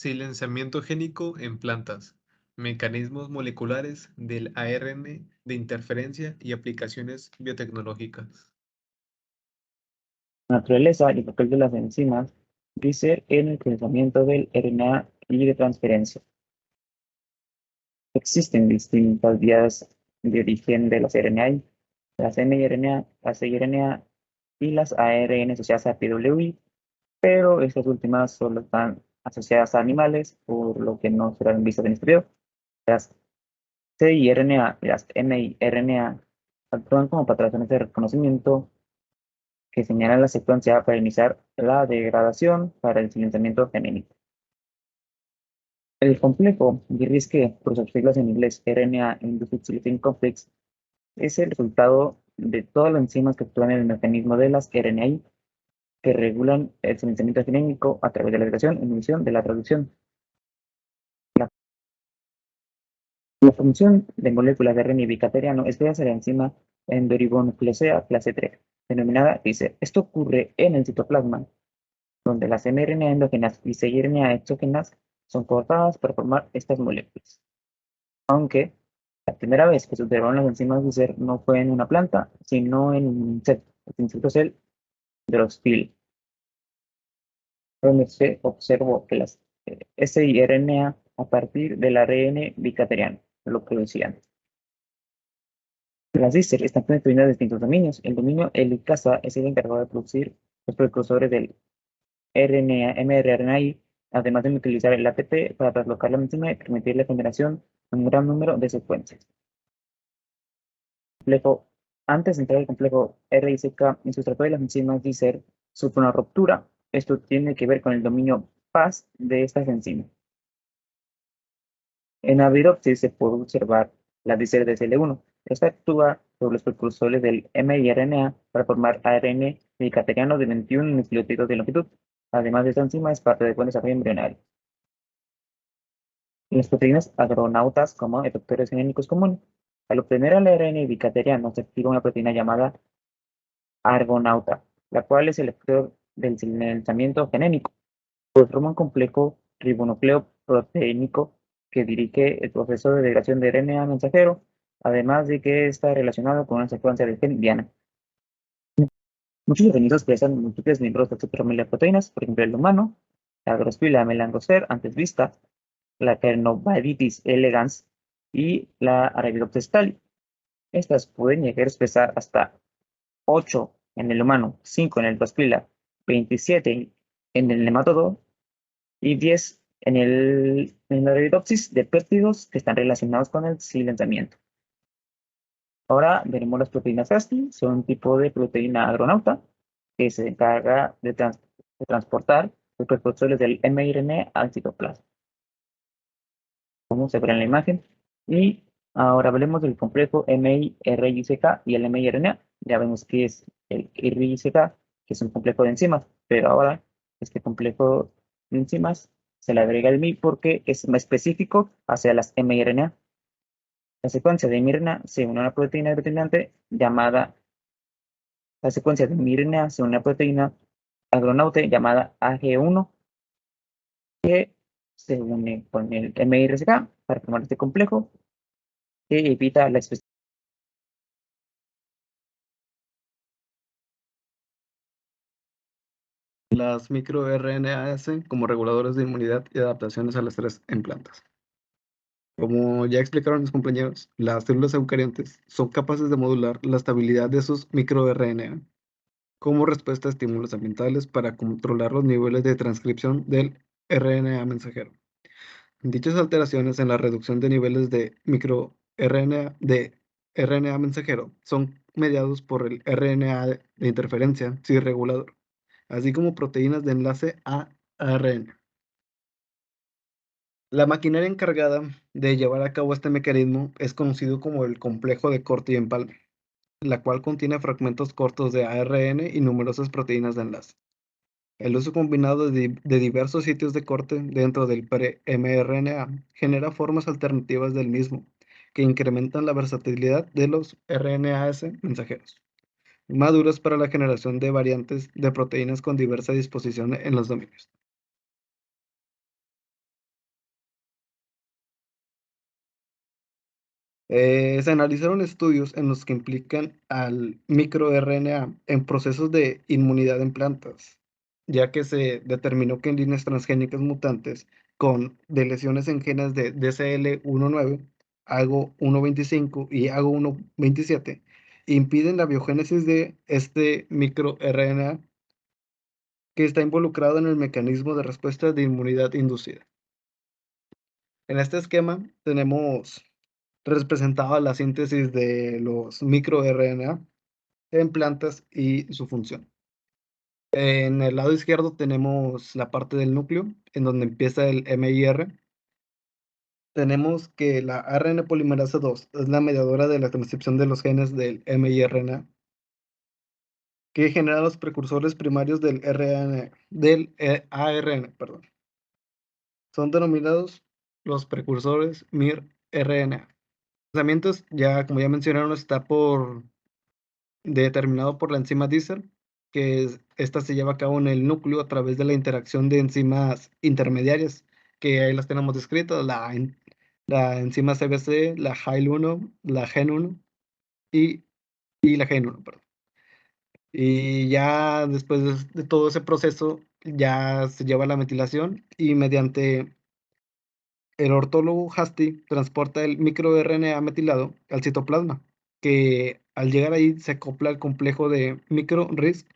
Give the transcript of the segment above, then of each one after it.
Silenciamiento génico en plantas, mecanismos moleculares del ARN de interferencia y aplicaciones biotecnológicas. Naturaleza y papel de las enzimas dice en el procesamiento del RNA y de transferencia. Existen distintas vías de origen de las RNA, las mRNA, las siRNA y las ARN asociadas a PWI, pero estas últimas solo están asociadas a animales, por lo que no serán vistas en este video. Las siRNA y las miRNA actúan como patrones de reconocimiento que señalan la secuencia para iniciar la degradación para el silenciamiento genético. El complejo Guirrisque, por sus siglas en inglés RNA Induced Silencing Complex, es el resultado de todas las enzimas que actúan en el mecanismo de las RNAi que regulan el silenciamiento genético a través de la agregación, inhibición de la traducción. La función de moléculas de RNA bicateriano es gracias a la enzima endoribonucleasa clase 3, denominada dice. Esto ocurre en el citoplasma, donde las mRNA endógenas y siRNA exógenas son cortadas para formar estas moléculas. Aunque la primera vez que se observaron las enzimas User no fue en una planta, sino en un insecto, el insecto cell Drosophila, donde se observó que las siRNA a partir del ARN bicateriano lo producían. Las DISER están constituidas de distintos dominios. El dominio helicasa es el encargado de producir los precursores del RNA, mRNAi, además de utilizar el ATP para traslocar la enzima y permitir la generación de un gran número de secuencias. Antes de entrar al complejo RICK, el sustrato de las enzimas DISER sufre una ruptura. Esto tiene que ver con el dominio PAS de estas enzimas. En Arabidopsis se puede observar la DISER de CL1. Esta actúa sobre los precursores del miRNA para formar ARN bicateriano de 21 nucleótidos de longitud. Además de esta enzima es parte del buen desarrollo embrionario. Las proteínas agronautas como efectores genéticos comunes. Al obtener el ARN bicateriano se activa una proteína llamada argonauta, la cual es el efector del silenciamiento genético, pues forma un complejo ribonucleo proteínico que dirige el proceso de degradación de RNA mensajero, además de que está relacionado con una secuencia de gen diana. Muchos organismos expresan múltiples miembros de proteínas, por ejemplo el humano, la Drosophila melanogaster antes vista, la Caenorhabditis elegans y la Arabidopsis thali. Estas pueden llegar a expresar hasta 8 en el humano, 5 en el Drosophila, 27 en el nematodo y 10 en la Arabidopsis de péptidos que están relacionados con el silenciamiento. Ahora veremos las proteínas FASTA, son un tipo de proteína agronauta que se encarga de transportar los precursores del mRNA al citoplasma, como se ve en la imagen. Y ahora hablemos del complejo MI-RICK y el miRNA. Ya vemos que es el RICK, que es un complejo de enzimas, pero ahora este complejo de enzimas se le agrega el MI porque es más específico hacia las miRNA. La secuencia de miRNA se une a una proteína determinante llamada la secuencia de miRNA se une a una proteína agronaute llamada AG1 que se une con el MIRSK para formar este complejo que evita la expresión. Las microRNAs como reguladores de inmunidad y adaptaciones al estrés en plantas. Como ya explicaron mis compañeros, las células eucariontes son capaces de modular la estabilidad de sus microRNA como respuesta a estímulos ambientales para controlar los niveles de transcripción del RNA mensajero. Dichas alteraciones en la reducción de niveles de microRNA de RNA mensajero son mediados por el RNA de interferencia cisregulador, así como proteínas de enlace a ARN. La maquinaria encargada de llevar a cabo este mecanismo es conocido como el complejo de corte y empalme, la cual contiene fragmentos cortos de ARN y numerosas proteínas de enlace. El uso combinado de diversos sitios de corte dentro del pre-mRNA genera formas alternativas del mismo, que incrementan la versatilidad de los RNAs mensajeros, maduros para la generación de variantes de proteínas con diversa disposición en los dominios. Se analizaron estudios en los que implican al microRNA en procesos de inmunidad en plantas, ya que se determinó que en líneas transgénicas mutantes con deleciones en genes de DCL19, AGO125 y AGO127 impiden la biogénesis de este microRNA que está involucrado en el mecanismo de respuesta de inmunidad inducida. En este esquema tenemos representada la síntesis de los microRNA en plantas y su función. En el lado izquierdo tenemos la parte del núcleo, en donde empieza el MIR. Tenemos que la ARN polimerasa 2 es la mediadora de la transcripción de los genes del miRNA, que genera los precursores primarios del ARN, perdón. Son denominados los precursores miRNA. Tratamientos, ya como ya mencionaron, está determinado por la enzima Dicer, esta se lleva a cabo en el núcleo a través de la interacción de enzimas intermediarias, que ahí las tenemos descritas, la enzima CBC, la HIL1, la GEN1 y, y la GEN1, perdón. Y ya después de todo ese proceso, ya se lleva a la metilación y mediante el ortólogo Hasty transporta el microRNA metilado al citoplasma, que al llegar ahí se acopla al complejo de microRISC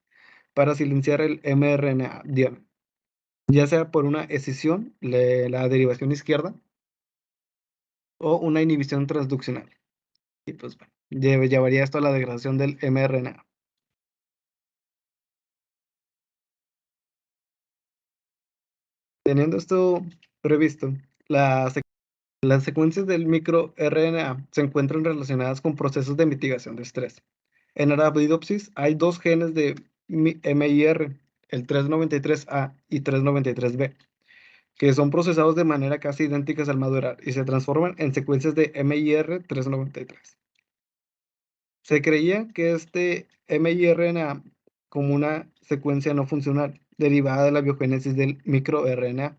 para silenciar el mRNA diana, ya sea por una escisión, la derivación izquierda, o una inhibición transduccional. Y pues bueno, llevaría esto a la degradación del mRNA. Teniendo esto previsto, las secuencias del microRNA se encuentran relacionadas con procesos de mitigación de estrés. En Arabidopsis hay dos genes de MIR, el 393A y 393B, que son procesados de manera casi idénticas al madurar y se transforman en secuencias de MIR 393. Se creía que este miRNA como una secuencia no funcional, derivada de la biogénesis del microRNA.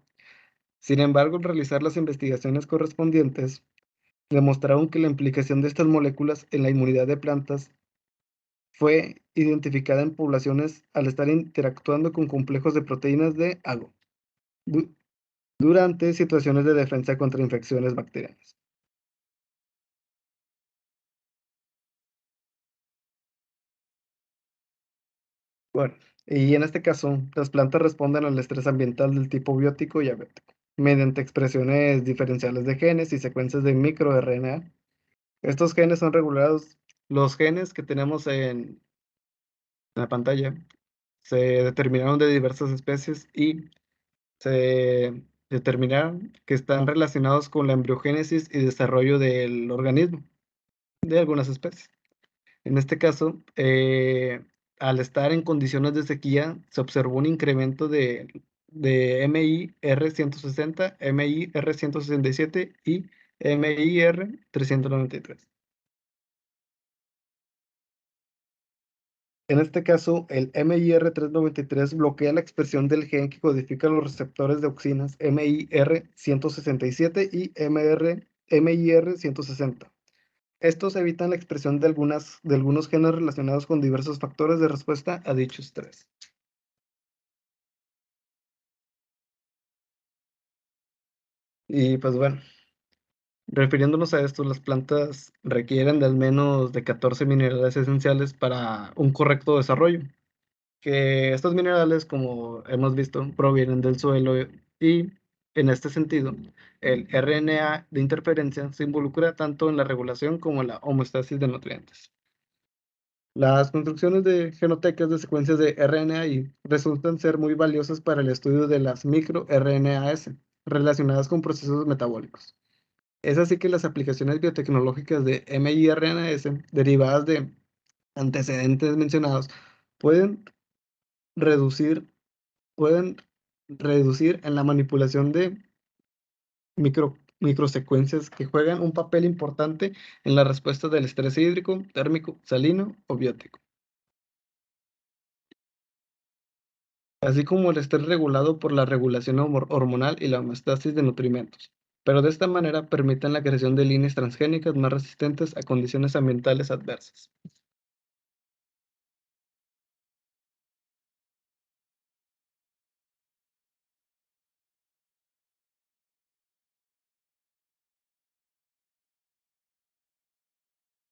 Sin embargo, al realizar las investigaciones correspondientes, demostraron que la implicación de estas moléculas en la inmunidad de plantas fue identificada en poblaciones al estar interactuando con complejos de proteínas de AGO durante situaciones de defensa contra infecciones bacterianas. Bueno, y en este caso, las plantas responden al estrés ambiental del tipo biótico y abiótico, mediante expresiones diferenciales de genes y secuencias de microRNA. Estos genes son regulados, los genes que tenemos en la pantalla se determinaron de diversas especies y se determinaron que están relacionados con la embriogénesis y desarrollo del organismo de algunas especies. En este caso, al estar en condiciones de sequía, se observó un incremento de MIR160, MIR167 y MIR393. En este caso, el MIR393 bloquea la expresión del gen que codifica los receptores de auxinas MIR167 y MIR160. Estos evitan la expresión de algunos genes relacionados con diversos factores de respuesta a dicho estrés. Y pues bueno, refiriéndonos a esto, las plantas requieren de al menos de 14 minerales esenciales para un correcto desarrollo, que estos minerales, como hemos visto, provienen del suelo y, en este sentido, el RNA de interferencia se involucra tanto en la regulación como en la homeostasis de nutrientes. Las construcciones de genotecas de secuencias de RNAi resultan ser muy valiosas para el estudio de las microRNAs relacionadas con procesos metabólicos. Es así que las aplicaciones biotecnológicas de miRNAs derivadas de antecedentes mencionados pueden reducir, pueden reducir en la manipulación de microsecuencias que juegan un papel importante en la respuesta del estrés hídrico, térmico, salino o biótico, así como el estrés regulado por la regulación hormonal y la homeostasis de nutrimentos. pero de esta manera permiten la creación de líneas transgénicas más resistentes a condiciones ambientales adversas.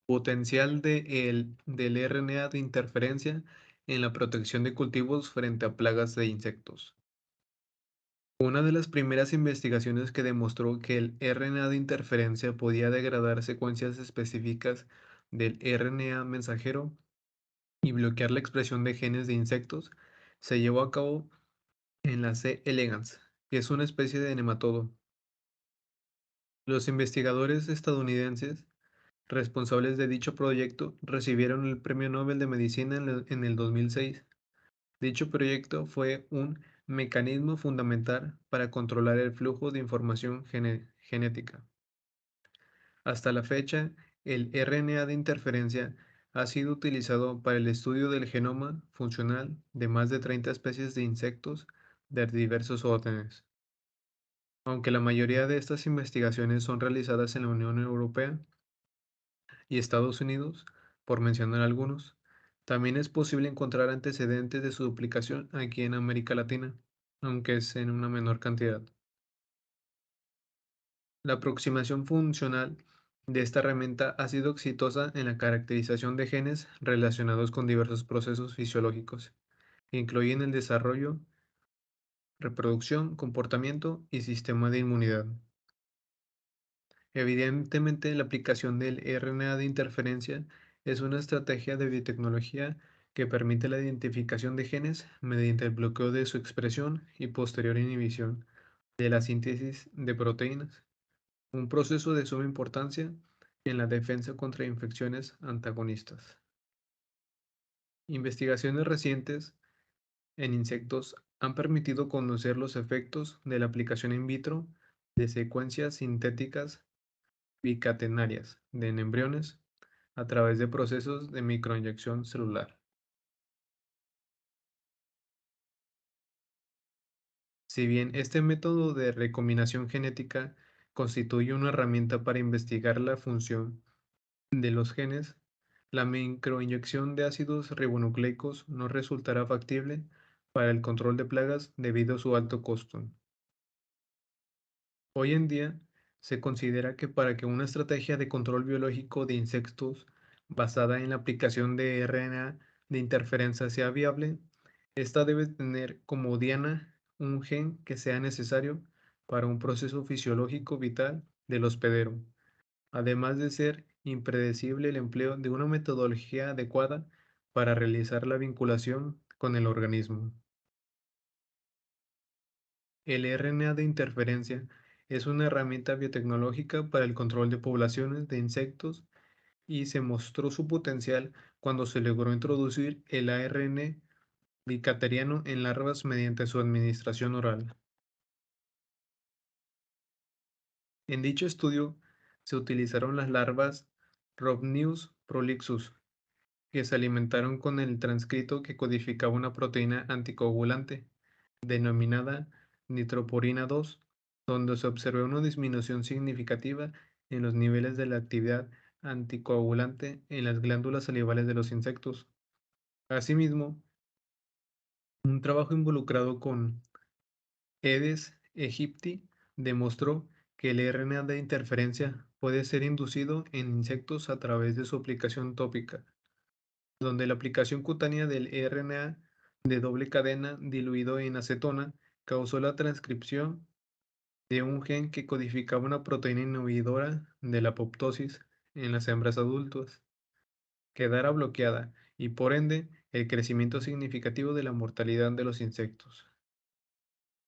Potencial del RNA de interferencia en la protección de cultivos frente a plagas de insectos. Una de las primeras investigaciones que demostró que el RNA de interferencia podía degradar secuencias específicas del RNA mensajero y bloquear la expresión de genes de insectos se llevó a cabo en la C. elegans, que es una especie de nematodo. Los investigadores estadounidenses responsables de dicho proyecto recibieron el Premio Nobel de Medicina en el 2006. Dicho proyecto fue un mecanismo fundamental para controlar el flujo de información genética. Hasta la fecha, el RNA de interferencia ha sido utilizado para el estudio del genoma funcional de más de 30 especies de insectos de diversos órdenes. Aunque la mayoría de estas investigaciones son realizadas en la Unión Europea y Estados Unidos, por mencionar algunos, también es posible encontrar antecedentes de su duplicación aquí en América Latina, aunque es en una menor cantidad. La aproximación funcional de esta herramienta ha sido exitosa en la caracterización de genes relacionados con diversos procesos fisiológicos, que incluyen el desarrollo, reproducción, comportamiento y sistema de inmunidad. Evidentemente, la aplicación del RNA de interferencia es una estrategia de biotecnología que permite la identificación de genes mediante el bloqueo de su expresión y posterior inhibición de la síntesis de proteínas, un proceso de suma importancia en la defensa contra infecciones antagonistas. Investigaciones recientes en insectos han permitido conocer los efectos de la aplicación in vitro de secuencias sintéticas bicatenarias de embriones a través de procesos de microinyección celular. Si bien este método de recombinación genética constituye una herramienta para investigar la función de los genes, la microinyección de ácidos ribonucleicos no resultará factible para el control de plagas debido a su alto costo. Hoy en día, se considera que para que una estrategia de control biológico de insectos basada en la aplicación de RNA de interferencia sea viable, esta debe tener como diana un gen que sea necesario para un proceso fisiológico vital del hospedero, además de ser impredecible el empleo de una metodología adecuada para realizar la vinculación con el organismo. El RNA de interferencia es una herramienta biotecnológica para el control de poblaciones de insectos y se mostró su potencial cuando se logró introducir el ARN bicateriano en larvas mediante su administración oral. En dicho estudio se utilizaron las larvas Rhodnius prolixus, que se alimentaron con el transcrito que codificaba una proteína anticoagulante, denominada nitroporina 2, donde se observó una disminución significativa en los niveles de la actividad anticoagulante en las glándulas salivales de los insectos. Asimismo, un trabajo involucrado con Aedes aegypti demostró que el RNA de interferencia puede ser inducido en insectos a través de su aplicación tópica, donde la aplicación cutánea del RNA de doble cadena diluido en acetona causó la transcripción de un gen que codificaba una proteína inhibidora de la apoptosis en las hembras adultas, quedara bloqueada y por ende el crecimiento significativo de la mortalidad de los insectos.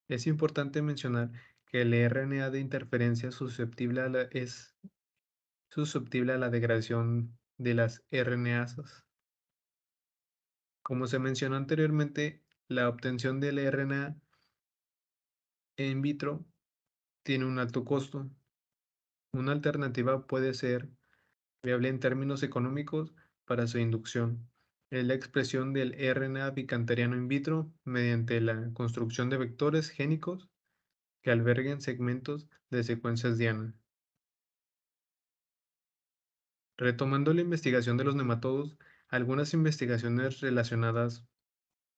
Es importante mencionar que el RNA de interferencia es susceptible a la degradación de las RNasas. Como se mencionó anteriormente, la obtención del RNA in vitro tiene un alto costo. Una alternativa puede ser viable en términos económicos para su inducción. Es la expresión del RNA bicanteriano in vitro mediante la construcción de vectores génicos que alberguen segmentos de secuencias Diana. Retomando la investigación de los nematodos, algunas investigaciones relacionadas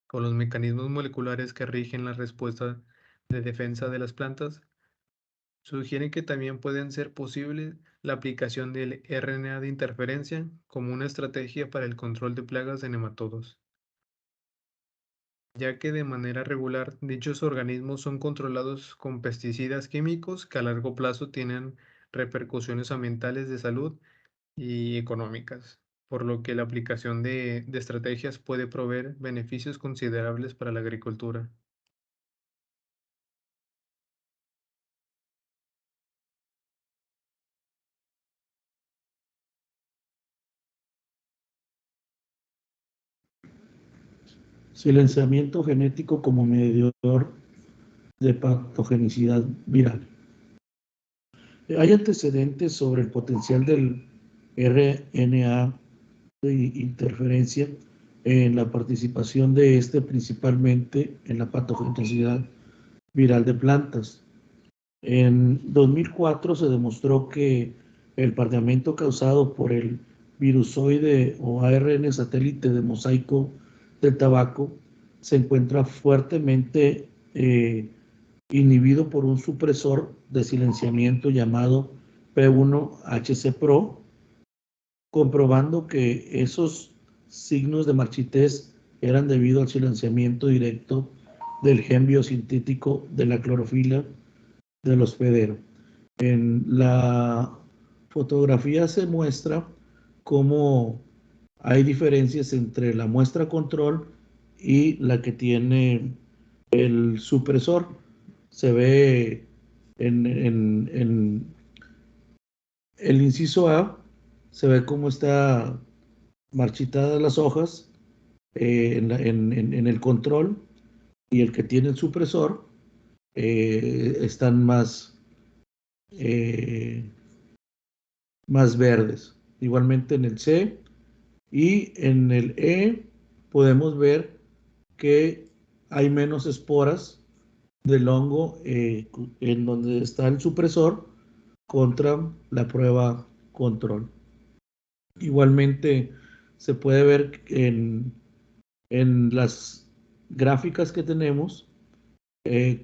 con los mecanismos moleculares que rigen la respuesta de defensa de las plantas sugieren que también pueden ser posible la aplicación del RNA de interferencia como una estrategia para el control de plagas de nematodos, ya que de manera regular dichos organismos son controlados con pesticidas químicos que a largo plazo tienen repercusiones ambientales de salud y económicas, por lo que la aplicación de estrategias puede proveer beneficios considerables para la agricultura. Silenciamiento genético como mediador de patogenicidad viral. Hay antecedentes sobre el potencial del RNA de interferencia en la participación de este principalmente en la patogenicidad viral de plantas. En 2004 se demostró que el parlamento causado por el virusoide o ARN satélite de mosaico del tabaco se encuentra fuertemente inhibido por un supresor de silenciamiento llamado P1HC-Pro, comprobando que esos signos de marchitez eran debido al silenciamiento directo del gen biosintético de la clorofila del hospedero. En la fotografía se muestra cómo hay diferencias entre la muestra control y la que tiene el supresor. Se ve en el inciso A, se ve cómo está marchitadas las hojas en el control, y el que tiene el supresor están más verdes. Igualmente en el C y en el E podemos ver que hay menos esporas del hongo en donde está el supresor contra la prueba control. Igualmente se puede ver en las gráficas que tenemos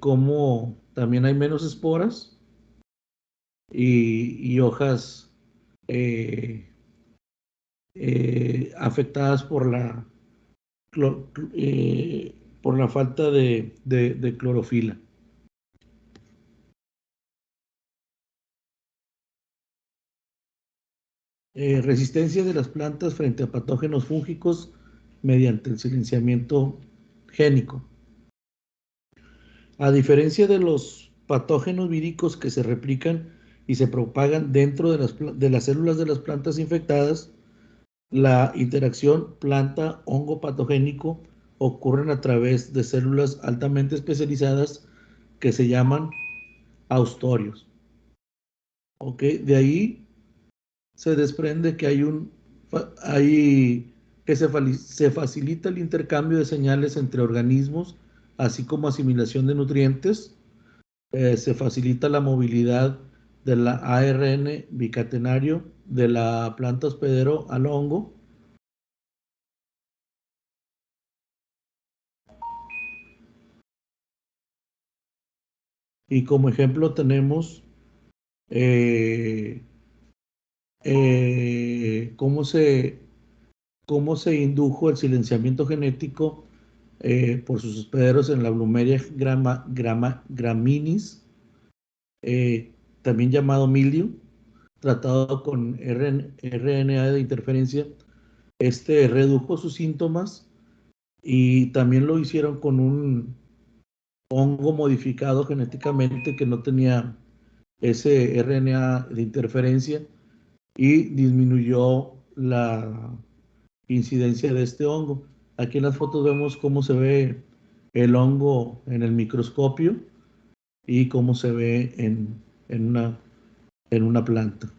cómo también hay menos esporas y hojas afectadas por la falta de clorofila. Resistencia de las plantas frente a patógenos fúngicos mediante el silenciamiento génico. A diferencia de los patógenos víricos que se replican y se propagan dentro de las células de las plantas infectadas, la interacción planta-hongo patogénico ocurre a través de células altamente especializadas que se llaman austorios. ¿Okay? De ahí se desprende que se facilita el intercambio de señales entre organismos, así como asimilación de nutrientes. Se facilita la movilidad del ARN bicatenario de la planta hospedero al hongo. Y como ejemplo tenemos cómo se indujo el silenciamiento genético por sus hospederos en la Blummeria graminis, también llamado mildio, tratado con RNA de interferencia. Este redujo sus síntomas y también lo hicieron con un hongo modificado genéticamente que no tenía ese RNA de interferencia y disminuyó la incidencia de este hongo. Aquí en las fotos vemos cómo se ve el hongo en el microscopio y cómo se ve en una planta.